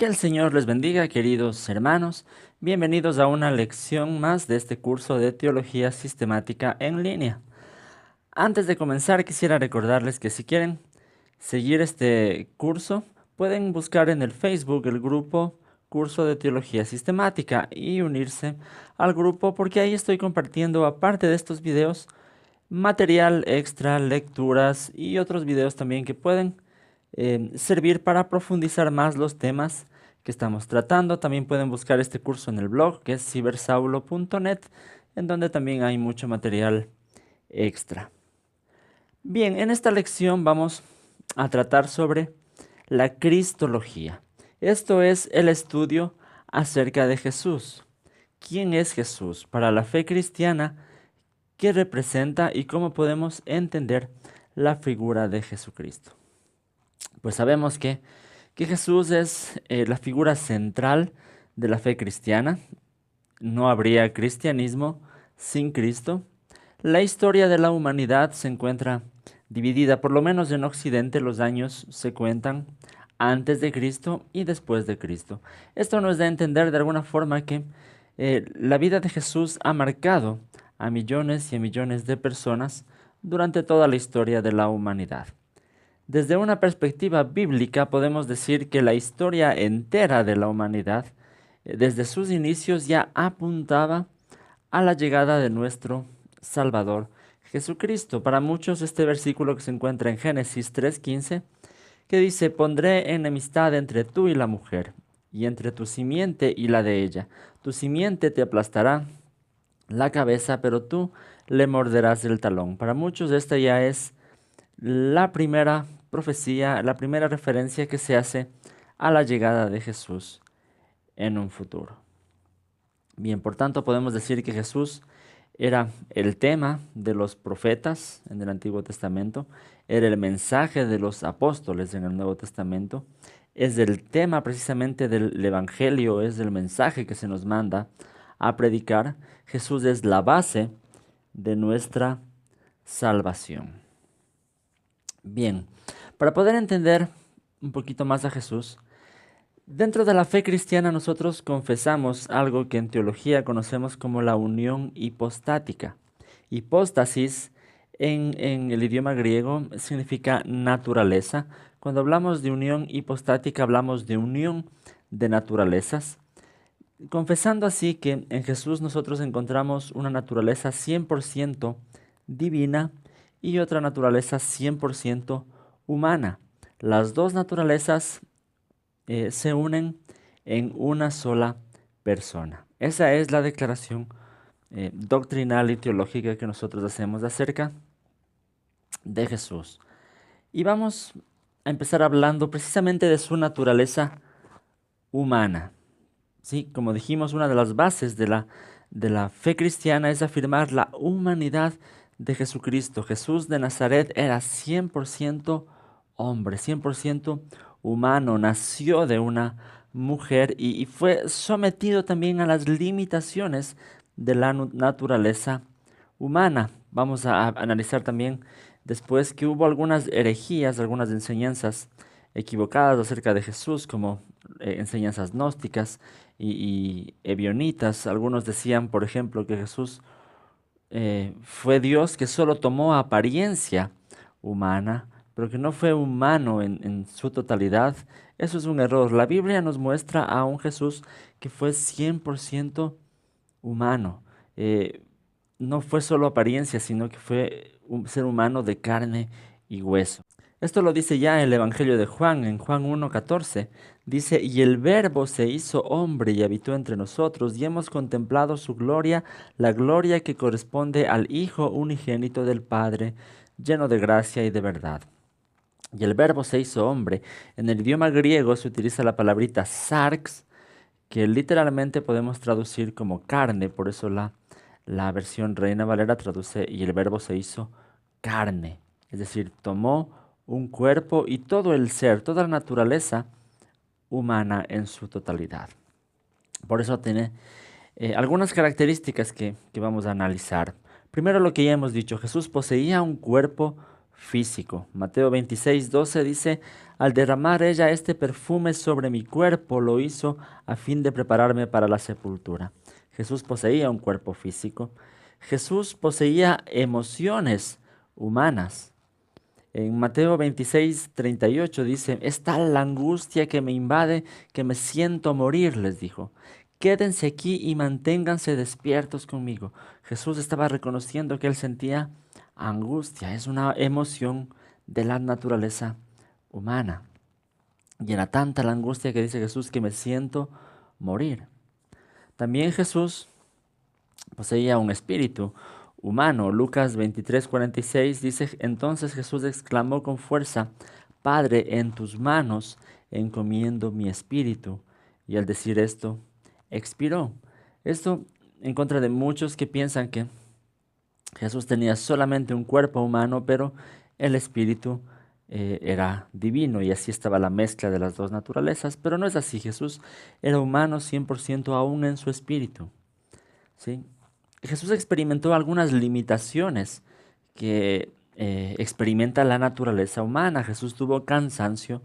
Que el Señor les bendiga, queridos hermanos. Bienvenidos a una lección más de este curso de Teología Sistemática en línea. Antes de comenzar, quisiera recordarles que si quieren seguir este curso, pueden buscar en el Facebook el grupo Curso de Teología Sistemática y unirse al grupo porque ahí estoy compartiendo, aparte de estos videos, material extra, lecturas y otros videos también que pueden servir para profundizar más los temas que estamos tratando. También pueden buscar este curso en el blog que es cibersaulo.net, en donde también hay mucho material extra. Bien, en esta lección vamos a tratar sobre la cristología. Esto es el estudio acerca de Jesús. ¿Quién es Jesús? Para la fe cristiana, ¿qué representa y cómo podemos entender la figura de Jesucristo? Pues sabemos que Jesús es la figura central de la fe cristiana. No habría cristianismo sin Cristo. La historia de la humanidad se encuentra dividida, por lo menos en Occidente los años se cuentan antes de Cristo y después de Cristo. Esto nos da a entender de alguna forma que la vida de Jesús ha marcado a millones y a millones de personas durante toda la historia de la humanidad. Desde una perspectiva bíblica podemos decir que la historia entera de la humanidad, desde sus inicios ya apuntaba a la llegada de nuestro Salvador Jesucristo. Para muchos este versículo que se encuentra en Génesis 3:15, que dice: pondré enemistad entre tú y la mujer, y entre tu simiente y la de ella. Tu simiente te aplastará la cabeza, pero tú le morderás el talón. Para muchos esta ya es la primera profecía, la primera referencia que se hace a la llegada de Jesús en un futuro. Bien, por tanto podemos decir que Jesús era el tema de los profetas en el Antiguo Testamento, era el mensaje de los apóstoles en el Nuevo Testamento, es el tema precisamente del Evangelio, es el mensaje que se nos manda a predicar. Jesús es la base de nuestra salvación. Bien, para poder entender un poquito más a Jesús, dentro de la fe cristiana nosotros confesamos algo que en teología conocemos como la unión hipostática. Hipóstasis en el idioma griego significa naturaleza. Cuando hablamos de unión hipostática hablamos de unión de naturalezas, confesando así que en Jesús nosotros encontramos una naturaleza 100% divina y otra naturaleza 100% humana. Las dos naturalezas se unen en una sola persona. Esa es la declaración doctrinal y teológica que nosotros hacemos acerca de Jesús. Y vamos a empezar hablando precisamente de su naturaleza humana. Sí, como dijimos, una de las bases de la fe cristiana es afirmar la humanidad de Jesucristo. Jesús de Nazaret era 100% hombre, 100% humano, nació de una mujer y fue sometido también a las limitaciones de la naturaleza humana. Vamos a analizar también después que hubo algunas herejías, algunas enseñanzas equivocadas acerca de Jesús, como enseñanzas gnósticas y ebionitas. Algunos decían, por ejemplo, que Jesús fue Dios que solo tomó apariencia humana, pero que no fue humano en su totalidad. Eso es un error. La Biblia nos muestra a un Jesús que fue 100% humano. No fue solo apariencia, sino que fue un ser humano de carne y hueso. Esto lo dice ya el Evangelio de Juan, en Juan 1:14. Dice: y el Verbo se hizo hombre y habitó entre nosotros, y hemos contemplado su gloria, la gloria que corresponde al Hijo unigénito del Padre, lleno de gracia y de verdad. Y el Verbo se hizo hombre. En el idioma griego se utiliza la palabrita sarx, que literalmente podemos traducir como carne, por eso la versión Reina Valera traduce: y el Verbo se hizo carne. Es decir, tomó un cuerpo y todo el ser, toda la naturaleza humana en su totalidad. Por eso tiene algunas características que vamos a analizar. Primero, lo que ya hemos dicho: Jesús poseía un cuerpo físico. Mateo 26:12 dice, al derramar ella este perfume sobre mi cuerpo, lo hizo a fin de prepararme para la sepultura. Jesús poseía un cuerpo físico. Jesús poseía emociones humanas. En Mateo 26:38 dice, es tal la angustia que me invade que me siento morir, les dijo. Quédense aquí y manténganse despiertos conmigo. Jesús estaba reconociendo que él sentía angustia, es una emoción de la naturaleza humana. Y era tanta la angustia que dice Jesús que me siento morir. También Jesús poseía un espíritu humano. Lucas 23:46 dice, entonces Jesús exclamó con fuerza, Padre, en tus manos encomiendo mi espíritu. Y al decir esto, expiró. Esto en contra de muchos que piensan que Jesús tenía solamente un cuerpo humano, pero el espíritu era divino y así estaba la mezcla de las dos naturalezas. Pero no es así, Jesús era humano 100% aún en su espíritu. ¿Sí? Jesús experimentó algunas limitaciones que experimenta la naturaleza humana. Jesús tuvo cansancio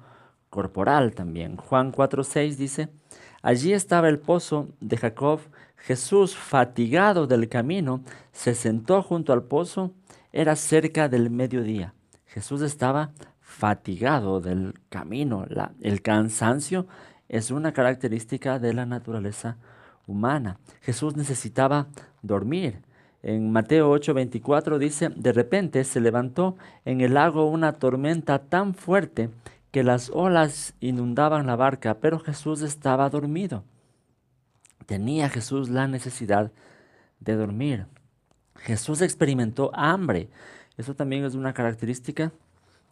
corporal también. Juan 4:6 dice, allí estaba el pozo de Jacob. Jesús, fatigado del camino, se sentó junto al pozo. Era cerca del mediodía. Jesús estaba fatigado del camino. El cansancio es una característica de la naturaleza humana. Jesús necesitaba dormir. En Mateo 8:24 dice, de repente se levantó en el lago una tormenta tan fuerte que las olas inundaban la barca, pero Jesús estaba dormido. Tenía Jesús la necesidad de dormir. Jesús experimentó hambre. Eso también es una característica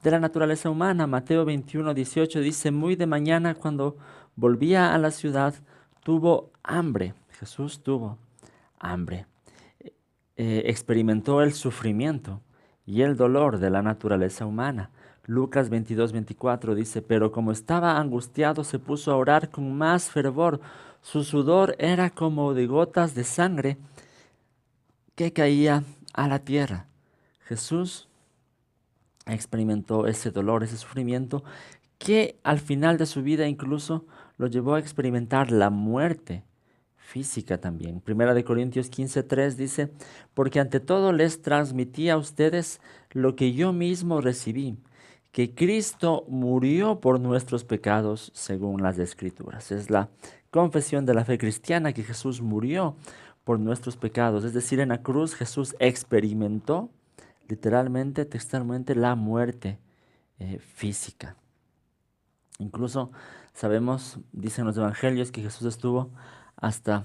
de la naturaleza humana. Mateo 21:18 dice, muy de mañana cuando volvía a la ciudad, tuvo hambre. Jesús tuvo hambre. Experimentó el sufrimiento y el dolor de la naturaleza humana. Lucas 22:24 dice, pero como estaba angustiado se puso a orar con más fervor. Su sudor era como de gotas de sangre que caía a la tierra. Jesús experimentó ese dolor, ese sufrimiento, que al final de su vida incluso lo llevó a experimentar la muerte física también. Primera de Corintios 15:3 dice, porque ante todo les transmití a ustedes lo que yo mismo recibí, que Cristo murió por nuestros pecados según las Escrituras. Es la confesión de la fe cristiana que Jesús murió por nuestros pecados. Es decir, en la cruz Jesús experimentó literalmente, textualmente, la muerte física. Incluso sabemos, dicen los evangelios, que Jesús estuvo hasta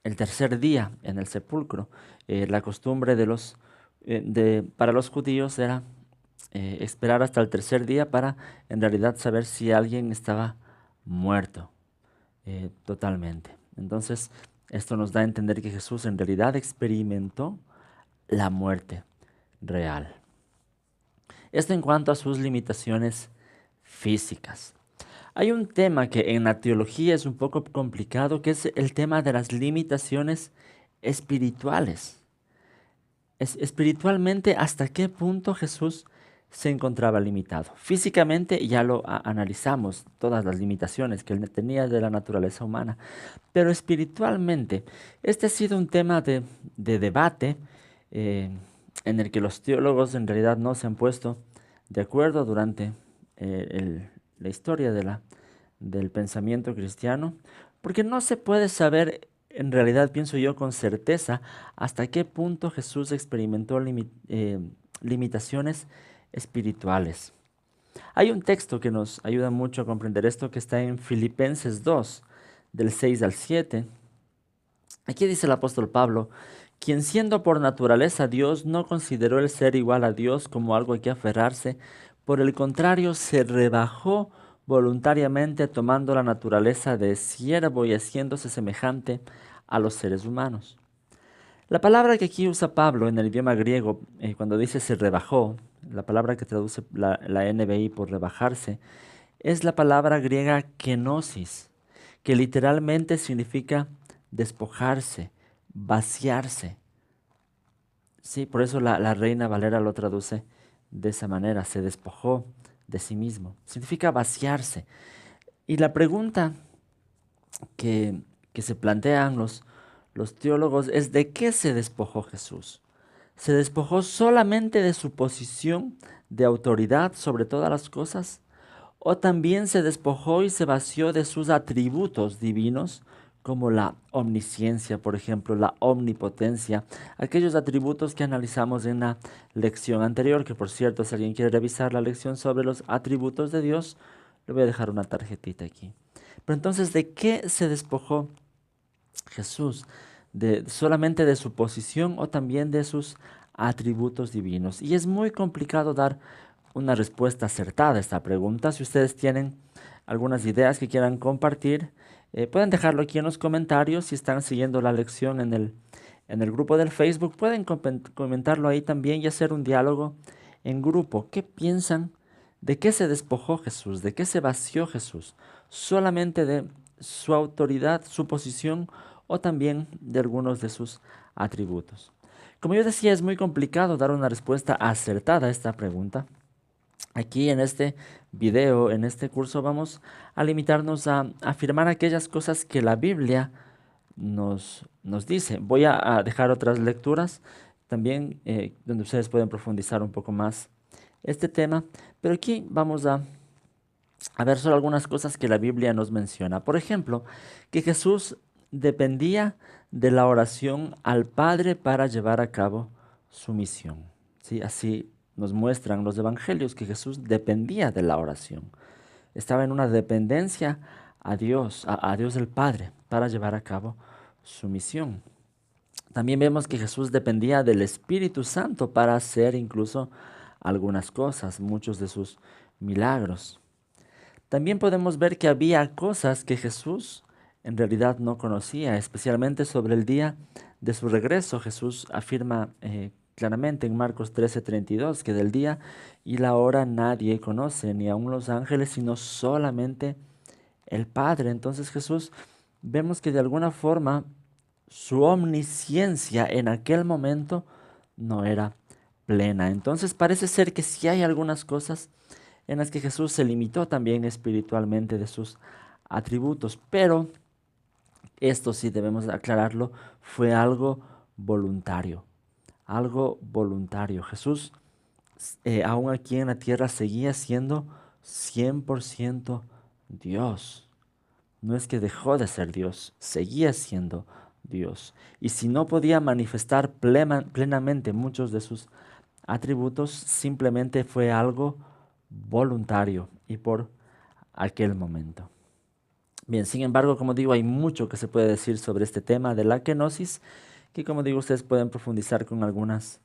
el tercer día en el sepulcro. La costumbre para los judíos era esperar hasta el tercer día para en realidad saber si alguien estaba muerto totalmente. Entonces, esto nos da a entender que Jesús en realidad experimentó la muerte real. Esto en cuanto a sus limitaciones físicas. Hay un tema que en la teología es un poco complicado, que es el tema de las limitaciones espirituales. Espiritualmente, ¿hasta qué punto Jesús se encontraba limitado? Físicamente ya lo analizamos, todas las limitaciones que él tenía de la naturaleza humana. Pero espiritualmente, este ha sido un tema de debate en el que los teólogos en realidad no se han puesto de acuerdo durante la historia del pensamiento cristiano, porque no se puede saber, en realidad pienso yo con certeza, hasta qué punto Jesús experimentó limitaciones espirituales. Hay un texto que nos ayuda mucho a comprender esto que está en Filipenses 2, del 6 al 7. Aquí dice el apóstol Pablo, quien siendo por naturaleza Dios no consideró el ser igual a Dios como algo a que aferrarse, por el contrario se rebajó voluntariamente tomando la naturaleza de siervo y haciéndose semejante a los seres humanos. La palabra que aquí usa Pablo en el idioma griego, cuando dice se rebajó, la palabra que traduce la NBI por rebajarse, es la palabra griega kenosis, que literalmente significa despojarse, vaciarse. Sí, por eso la Reina Valera lo traduce de esa manera, se despojó de sí mismo. Significa vaciarse. Y la pregunta que, que se plantean los teólogos es: ¿de qué se despojó Jesús? ¿Se despojó solamente de su posición de autoridad sobre todas las cosas? ¿O también se despojó y se vació de sus atributos divinos, como la omnisciencia, por ejemplo, la omnipotencia, aquellos atributos que analizamos en la lección anterior, que por cierto, si alguien quiere revisar la lección sobre los atributos de Dios, le voy a dejar una tarjetita aquí. Pero entonces, ¿de qué se despojó Jesús? ¿Solamente de su posición o también de sus atributos divinos? Y es muy complicado dar una respuesta acertada a esta pregunta. Si ustedes tienen algunas ideas que quieran compartir, pueden dejarlo aquí en los comentarios. Si están siguiendo la lección en el grupo del Facebook, pueden comentarlo ahí también y hacer un diálogo en grupo. ¿Qué piensan? ¿De qué se despojó Jesús? ¿De qué se vació Jesús? ¿Solamente de su autoridad, su posición, o también de algunos de sus atributos? Como yo decía, es muy complicado dar una respuesta acertada a esta pregunta. Aquí en este video, en este curso, vamos a limitarnos a afirmar aquellas cosas que la Biblia nos dice. Voy a dejar otras lecturas también donde ustedes pueden profundizar un poco más este tema, pero aquí vamos a ver solo algunas cosas que la Biblia nos menciona. Por ejemplo, que Jesús dependía de la oración al Padre para llevar a cabo su misión. ¿Sí? Así nos muestran los evangelios que Jesús dependía de la oración. Estaba en una dependencia a Dios, a Dios el Padre, para llevar a cabo su misión. También vemos que Jesús dependía del Espíritu Santo para hacer incluso algunas cosas, muchos de sus milagros. También podemos ver que había cosas que Jesús en realidad no conocía, especialmente sobre el día de su regreso. Jesús afirma claramente en Marcos 13:32 que del día y la hora nadie conoce, ni aun los ángeles, sino solamente el Padre. Entonces Jesús, vemos que de alguna forma su omnisciencia en aquel momento no era plena. Entonces parece ser que sí hay algunas cosas en las que Jesús se limitó también espiritualmente de sus atributos, pero esto sí debemos aclararlo, fue algo voluntario, algo voluntario. Jesús, aún aquí en la tierra, seguía siendo 100% Dios. No es que dejó de ser Dios, seguía siendo Dios. Y si no podía manifestar plenamente muchos de sus atributos, simplemente fue algo voluntario y por aquel momento. Bien, sin embargo, como digo, hay mucho que se puede decir sobre este tema de la kenosis, que como digo, ustedes pueden profundizar con algunas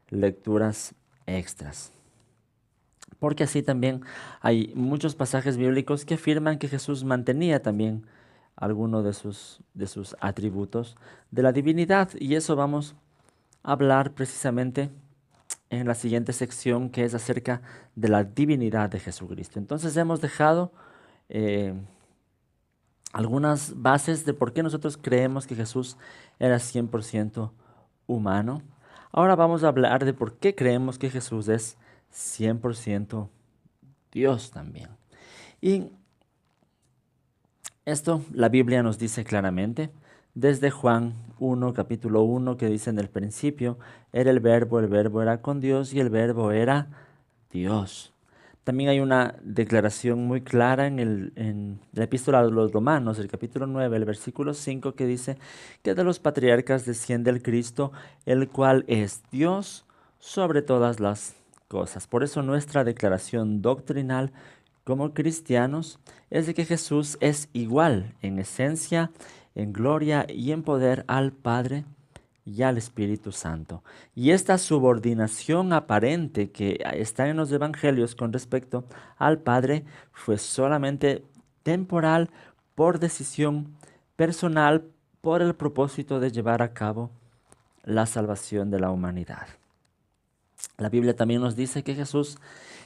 lecturas extras. Porque así también hay muchos pasajes bíblicos que afirman que Jesús mantenía también alguno de sus atributos de la divinidad. Y eso vamos a hablar precisamente en la siguiente sección, que es acerca de la divinidad de Jesucristo. Entonces hemos dejado algunas bases de por qué nosotros creemos que Jesús era 100% humano. Ahora vamos a hablar de por qué creemos que Jesús es 100% Dios también. Y esto la Biblia nos dice claramente, desde Juan 1, capítulo 1, que dice: en el principio era el verbo era con Dios y el verbo era Dios. También hay una declaración muy clara en la epístola de los Romanos, el capítulo 9, el versículo 5, que dice que de los patriarcas desciende el Cristo, el cual es Dios sobre todas las cosas. Por eso nuestra declaración doctrinal como cristianos es de que Jesús es igual en esencia, en gloria y en poder al Padre y al Espíritu Santo. Y esta subordinación aparente que está en los evangelios con respecto al Padre fue solamente temporal, por decisión personal, por el propósito de llevar a cabo la salvación de la humanidad. La Biblia también nos dice que Jesús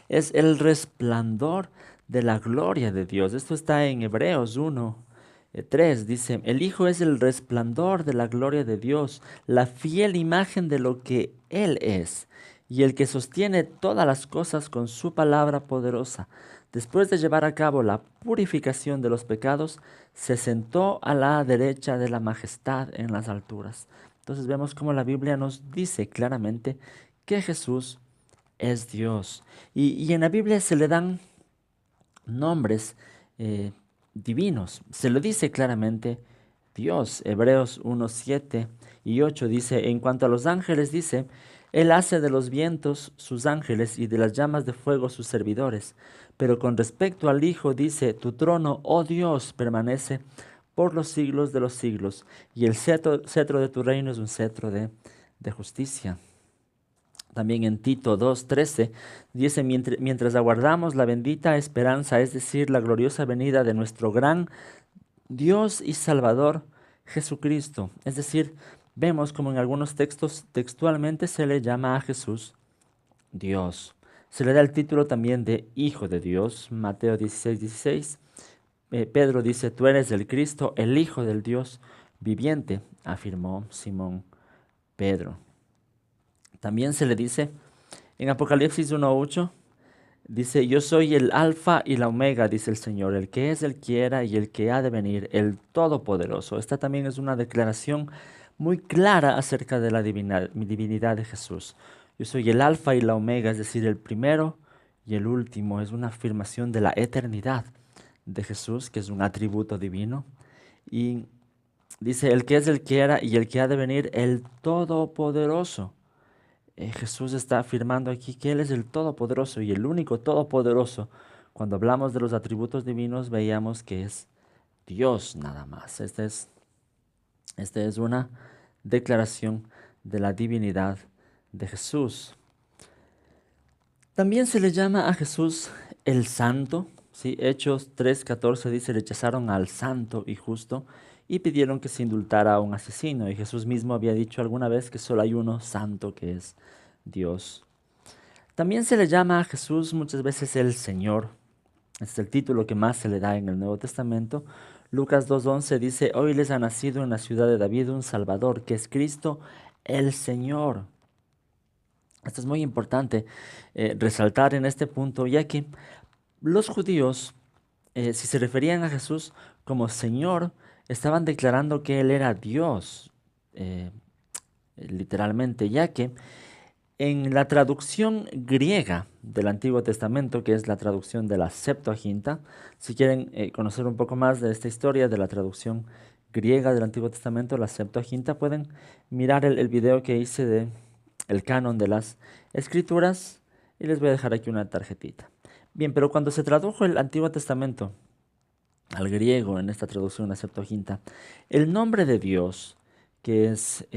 es el resplandor de la gloria de Dios. Esto está en Hebreos 1:3. Dice: el Hijo es el resplandor de la gloria de Dios, la fiel imagen de lo que Él es, y el que sostiene todas las cosas con su palabra poderosa. Después de llevar a cabo la purificación de los pecados, se sentó a la derecha de la majestad en las alturas. Entonces vemos cómo la Biblia nos dice claramente que Jesús es Dios. Y en la Biblia se le dan nombres eh, divinos. Se lo dice claramente Dios. Hebreos 1, 7 y 8 dice, en cuanto a los ángeles dice, Él hace de los vientos sus ángeles y de las llamas de fuego sus servidores. Pero con respecto al Hijo dice, tu trono, oh Dios, permanece por los siglos de los siglos, y el cetro de tu reino es un cetro de justicia. También en Tito 2:13 dice, mientras aguardamos la bendita esperanza, es decir, la gloriosa venida de nuestro gran Dios y Salvador Jesucristo. Es decir, vemos como en algunos textos textualmente se le llama a Jesús Dios. Se le da el título también de Hijo de Dios, Mateo 16:16. Pedro dice, tú eres el Cristo, el Hijo del Dios viviente, afirmó Simón Pedro. También se le dice en Apocalipsis 1:8, dice, yo soy el alfa y la omega, dice el Señor, el que es, el que era y el que ha de venir, el Todopoderoso. Esta también es una declaración muy clara acerca de la divinidad de Jesús. Yo soy el alfa y la omega, es decir, el primero y el último. Es una afirmación de la eternidad de Jesús, que es un atributo divino. Y dice, el que es, el que era y el que ha de venir, el Todopoderoso. Jesús está afirmando aquí que Él es el Todopoderoso y el único Todopoderoso. Cuando hablamos de los atributos divinos, veíamos que es Dios nada más. Esta es una declaración de la divinidad de Jesús. También se le llama a Jesús el Santo. ¿Sí? Hechos 3:14 dice, rechazaron al santo y justo y pidieron que se indultara a un asesino. Y Jesús mismo había dicho alguna vez que solo hay uno santo, que es Dios. También se le llama a Jesús muchas veces el Señor. Este es el título que más se le da en el Nuevo Testamento. Lucas 2:11 dice, hoy les ha nacido en la ciudad de David un Salvador, que es Cristo el Señor. Esto es muy importante resaltar en este punto, ya que los judíos, si se referían a Jesús como Señor, estaban declarando que Él era Dios, literalmente, ya que en la traducción griega del Antiguo Testamento, que es la traducción de la Septuaginta, si quieren conocer un poco más de esta historia de la traducción griega del Antiguo Testamento, la Septuaginta, pueden mirar el video que hice de el canon de las Escrituras y les voy a dejar aquí una tarjetita. Bien, pero cuando se tradujo el Antiguo Testamento al griego en esta traducción, la Septuaginta, el nombre de Dios, que es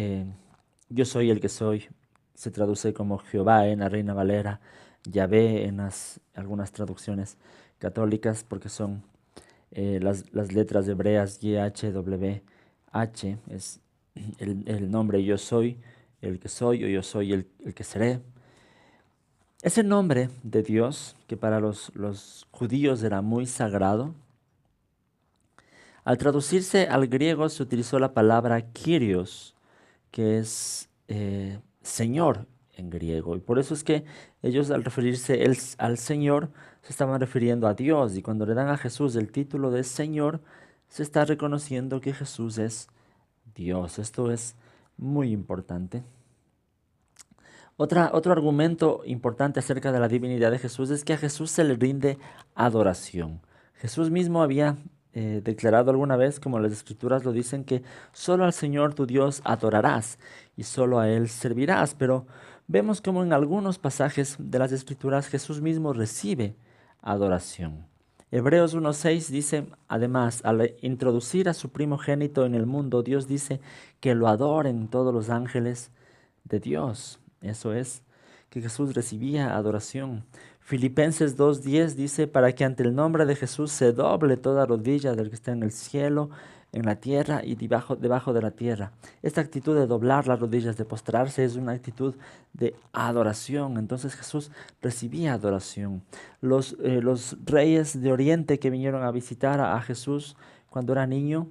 yo soy el que soy, se traduce como Jehová en la Reina Valera, Yahvé en algunas traducciones católicas, porque son las letras hebreas YHWH, es el nombre yo soy, el que soy, o yo soy el que seré. Ese nombre de Dios, que para los judíos era muy sagrado, al traducirse al griego se utilizó la palabra Kyrios, que es Señor en griego. Y por eso es que ellos al referirse al Señor se estaban refiriendo a Dios. Y cuando le dan a Jesús el título de Señor, se está reconociendo que Jesús es Dios. Esto es muy importante. Otro argumento importante acerca de la divinidad de Jesús es que a Jesús se le rinde adoración. Jesús mismo había declarado alguna vez, como las Escrituras lo dicen, que solo al Señor tu Dios adorarás y solo a Él servirás. Pero vemos como en algunos pasajes de las Escrituras Jesús mismo recibe adoración. Hebreos 1:6 dice, además, al introducir a su primogénito en el mundo, Dios dice que lo adoren todos los ángeles de Dios. Eso es, que Jesús recibía adoración. Filipenses 2:10 dice, para que ante el nombre de Jesús se doble toda rodilla del que está en el cielo, en la tierra y debajo de la tierra. Esta actitud de doblar las rodillas, de postrarse, es una actitud de adoración. Entonces Jesús recibía adoración. Los reyes de Oriente que vinieron a visitar a Jesús cuando era niño,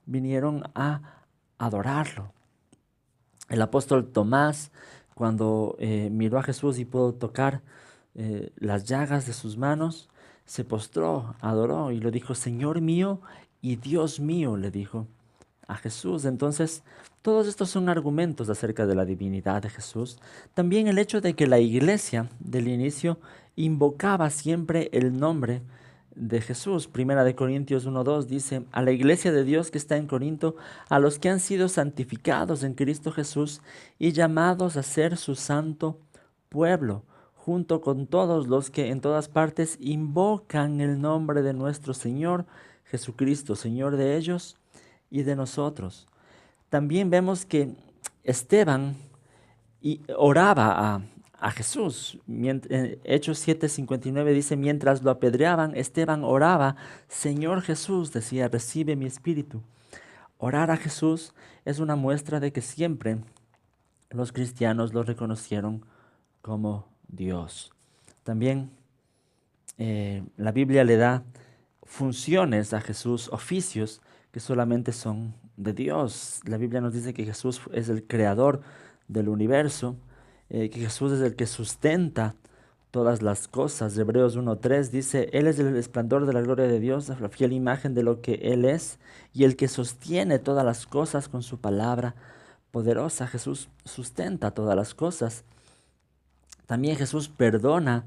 vinieron a adorarlo. El apóstol Tomás, cuando miró a Jesús y pudo tocar las llagas de sus manos, se postró, adoró y le dijo, Señor mío y Dios mío, le dijo a Jesús. Entonces, todos estos son argumentos acerca de la divinidad de Jesús. También el hecho de que la iglesia del inicio invocaba siempre el nombre de Jesús. Primera de Corintios 1:2 dice, a la iglesia de Dios que está en Corinto, a los que han sido santificados en Cristo Jesús y llamados a ser su santo pueblo, junto con todos los que en todas partes invocan el nombre de nuestro Señor Jesucristo, Señor de ellos y de nosotros. También vemos que Esteban oraba a Jesús. Hechos 7:59 dice, mientras lo apedreaban, Esteban oraba, Señor Jesús, decía, recibe mi espíritu. Orar a Jesús es una muestra de que siempre los cristianos lo reconocieron como Dios. También la Biblia le da funciones a Jesús, oficios que solamente son de Dios. La Biblia nos dice que Jesús es el creador del universo, que Jesús es el que sustenta todas las cosas. Hebreos 1:3 dice, Él es el resplandor de la gloria de Dios, la fiel imagen de lo que Él es, y el que sostiene todas las cosas con su palabra poderosa. Jesús sustenta todas las cosas. También Jesús perdona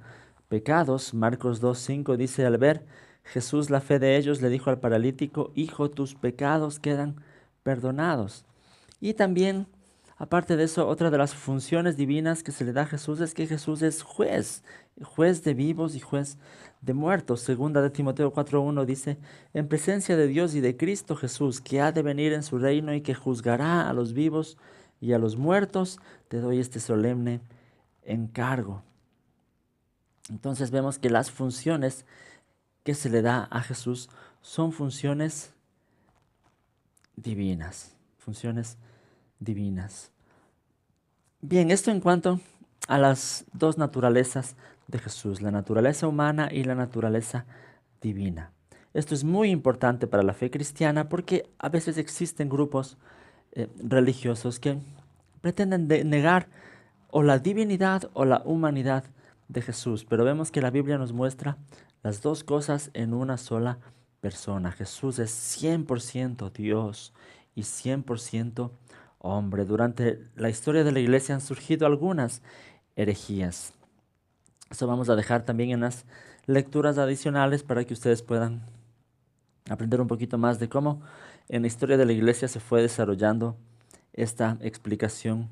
pecados. Marcos 2:5 dice, al ver Jesús la fe de ellos, le dijo al paralítico, Hijo, tus pecados quedan perdonados. Y también, aparte de eso, otra de las funciones divinas que se le da a Jesús es que Jesús es juez, juez de vivos y juez de muertos. Segunda de Timoteo 4:1 dice, en presencia de Dios y de Cristo Jesús, que ha de venir en su reino y que juzgará a los vivos y a los muertos, te doy este solemne encargo. Entonces vemos que las funciones que se le da a Jesús son funciones divinas, funciones divinas. Bien, esto en cuanto a las dos naturalezas de Jesús, la naturaleza humana y la naturaleza divina. Esto es muy importante para la fe cristiana porque a veces existen grupos religiosos que pretenden negar o la divinidad o la humanidad de Jesús, pero vemos que la Biblia nos muestra las dos cosas en una sola persona. Jesús es 100% Dios y 100% hombre. Durante la historia de la iglesia han surgido algunas herejías. Eso vamos a dejar también en las lecturas adicionales para que ustedes puedan aprender un poquito más de cómo en la historia de la iglesia se fue desarrollando esta explicación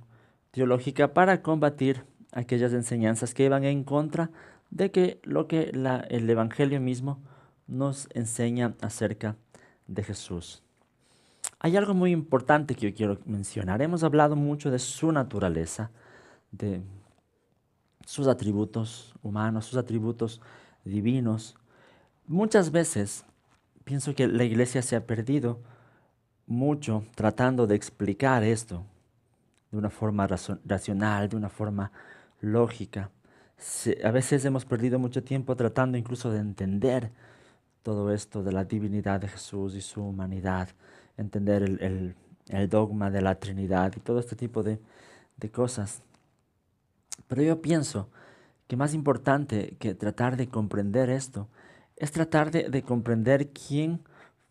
teológica para combatir aquellas enseñanzas que iban en contra de que lo que el Evangelio mismo nos enseña acerca de Jesús. Hay algo muy importante que yo quiero mencionar. Hemos hablado mucho de su naturaleza, de sus atributos humanos, sus atributos divinos. Muchas veces pienso que la iglesia se ha perdido mucho tratando de explicar esto de una forma racional, de una forma lógica. A veces hemos perdido mucho tiempo tratando incluso de entender todo esto de la divinidad de Jesús y su humanidad, entender el dogma de la Trinidad y todo este tipo de cosas. Pero yo pienso que más importante que tratar de comprender esto es tratar de comprender quién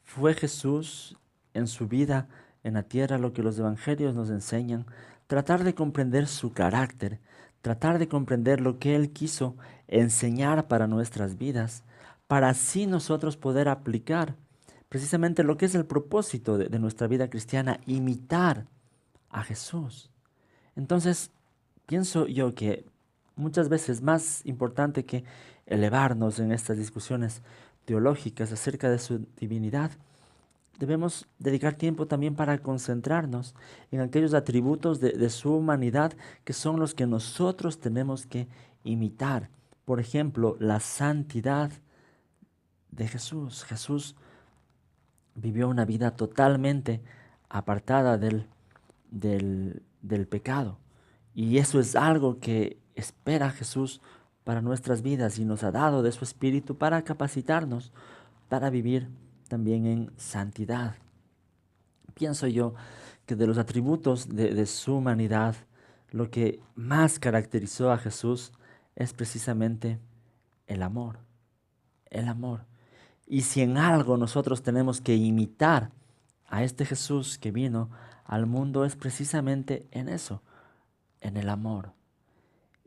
fue Jesús en su vida en la tierra, lo que los evangelios nos enseñan, tratar de comprender su carácter, tratar de comprender lo que Él quiso enseñar para nuestras vidas, para así nosotros poder aplicar precisamente lo que es el propósito de nuestra vida cristiana, imitar a Jesús. Entonces, pienso yo que muchas veces más importante que elevarnos en estas discusiones teológicas acerca de su divinidad, debemos dedicar tiempo también para concentrarnos en aquellos atributos de su humanidad que son los que nosotros tenemos que imitar. Por ejemplo, la santidad de Jesús. Jesús vivió una vida totalmente apartada del pecado. Y eso es algo que espera Jesús para nuestras vidas y nos ha dado de su Espíritu para capacitarnos para vivir también en santidad. Pienso yo que de los atributos de su humanidad lo que más caracterizó a Jesús es precisamente el amor, el amor. Y si en algo nosotros tenemos que imitar a este Jesús que vino al mundo es precisamente en eso, en el amor.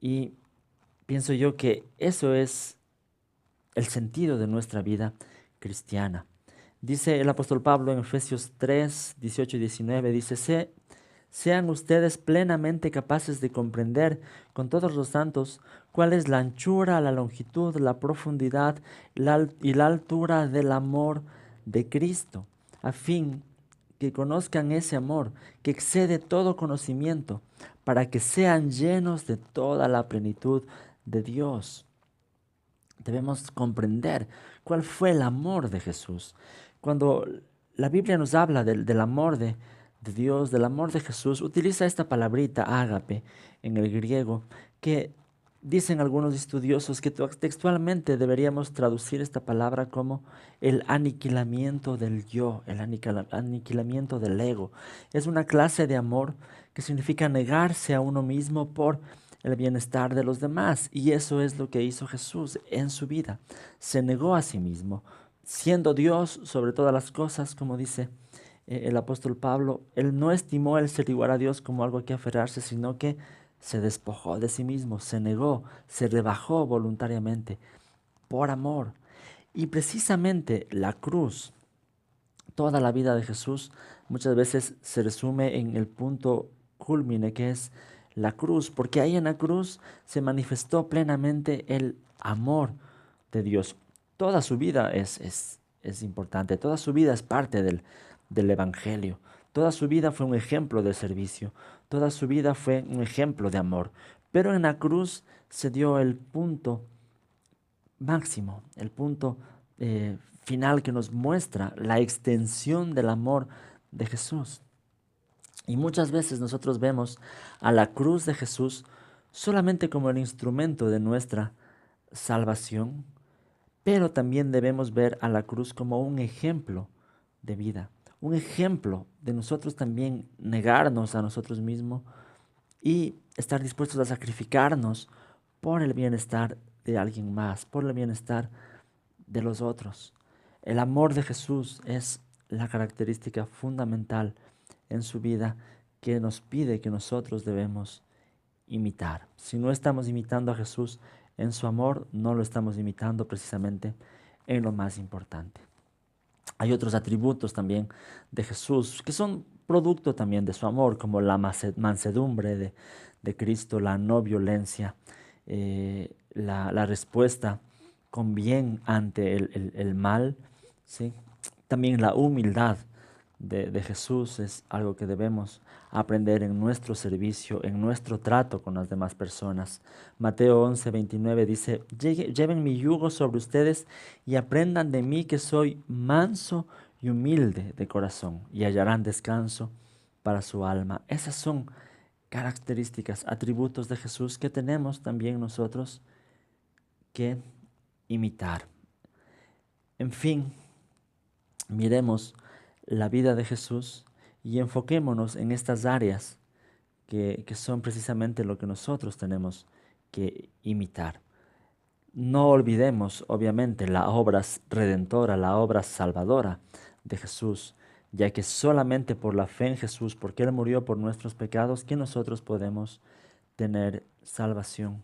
Y pienso yo que eso es el sentido de nuestra vida cristiana. Dice el apóstol Pablo en Efesios 3, 18 y 19, dice, sean ustedes plenamente capaces de comprender con todos los santos cuál es la anchura, la longitud, la profundidad y la altura del amor de Cristo, a fin que conozcan ese amor que excede todo conocimiento, para que sean llenos de toda la plenitud de Dios. Debemos comprender cuál fue el amor de Jesús. Cuando la Biblia nos habla del amor de Dios, del amor de Jesús, utiliza esta palabrita ágape en el griego, que dicen algunos estudiosos que textualmente deberíamos traducir esta palabra como el aniquilamiento del yo, el aniquilamiento del ego. Es una clase de amor que significa negarse a uno mismo por el bienestar de los demás. Y eso es lo que hizo Jesús en su vida. Se negó a sí mismo, siendo Dios sobre todas las cosas, como dice el apóstol Pablo. Él no estimó el ser igual a Dios como algo a que aferrarse, sino que se despojó de sí mismo, se negó, se rebajó voluntariamente por amor. Y precisamente la cruz, toda la vida de Jesús, muchas veces se resume en el punto culmine que es la cruz, porque ahí en la cruz se manifestó plenamente el amor de Dios. Toda su vida es importante, toda su vida es parte del Evangelio, toda su vida fue un ejemplo de servicio, toda su vida fue un ejemplo de amor, pero en la cruz se dio el punto máximo, el punto final que nos muestra la extensión del amor de Jesús. Y muchas veces nosotros vemos a la cruz de Jesús solamente como el instrumento de nuestra salvación, pero también debemos ver a la cruz como un ejemplo de vida, un ejemplo de nosotros también negarnos a nosotros mismos y estar dispuestos a sacrificarnos por el bienestar de alguien más, por el bienestar de los otros. El amor de Jesús es la característica fundamental en su vida que nos pide que nosotros debemos imitar. Si no estamos imitando a Jesús en su amor, no lo estamos imitando precisamente en lo más importante. Hay otros atributos también de Jesús que son producto también de su amor, como la mansedumbre de Cristo, la no violencia, la respuesta con bien ante el mal, ¿sí? También la humildad de Jesús es algo que debemos aprender en nuestro servicio, en nuestro trato con las demás personas. Mateo 11:29 dice, lleven mi yugo sobre ustedes y aprendan de mí que soy manso y humilde de corazón y hallarán descanso para su alma. Esas son características, atributos de Jesús que tenemos también nosotros que imitar. En fin, miremos la vida de Jesús y enfoquémonos en estas áreas que son precisamente lo que nosotros tenemos que imitar. No olvidemos, obviamente, la obra redentora, la obra salvadora de Jesús, ya que solamente por la fe en Jesús, porque Él murió por nuestros pecados, que nosotros podemos tener salvación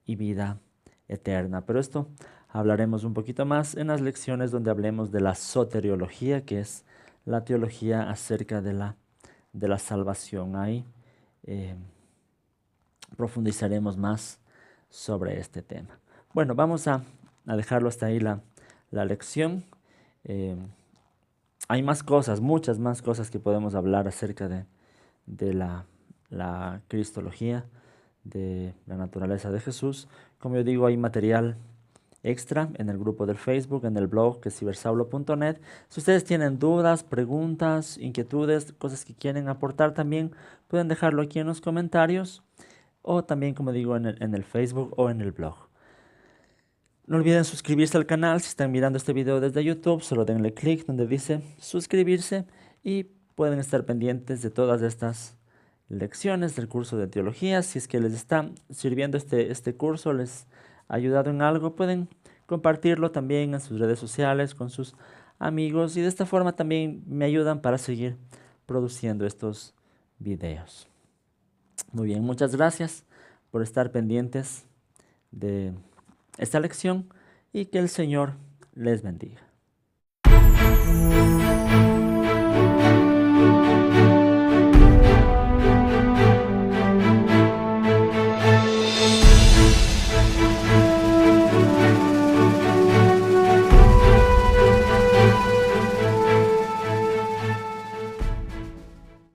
y vida eterna. Pero esto hablaremos un poquito más en las lecciones donde hablemos de la soteriología, que es la teología acerca de la salvación. Ahí profundizaremos más sobre este tema. Bueno, vamos a dejarlo hasta ahí la lección. Eh, Hay más cosas, muchas más cosas que podemos hablar acerca de la cristología, de la naturaleza de Jesús. Como yo digo, hay material extra en el grupo del Facebook, en el blog que es cibersaulo.net. Si ustedes tienen dudas, preguntas, inquietudes, cosas que quieren aportar también, pueden dejarlo aquí en los comentarios o también, como digo, en el Facebook o en el blog. No olviden suscribirse al canal. Si están mirando este video desde YouTube, solo denle clic donde dice suscribirse y pueden estar pendientes de todas estas lecciones del curso de teología. Si es que les está sirviendo este curso, les ha ayudado en algo, pueden compartirlo también en sus redes sociales con sus amigos y de esta forma también me ayudan para seguir produciendo estos videos. Muy bien, muchas gracias por estar pendientes de esta lección y que el Señor les bendiga.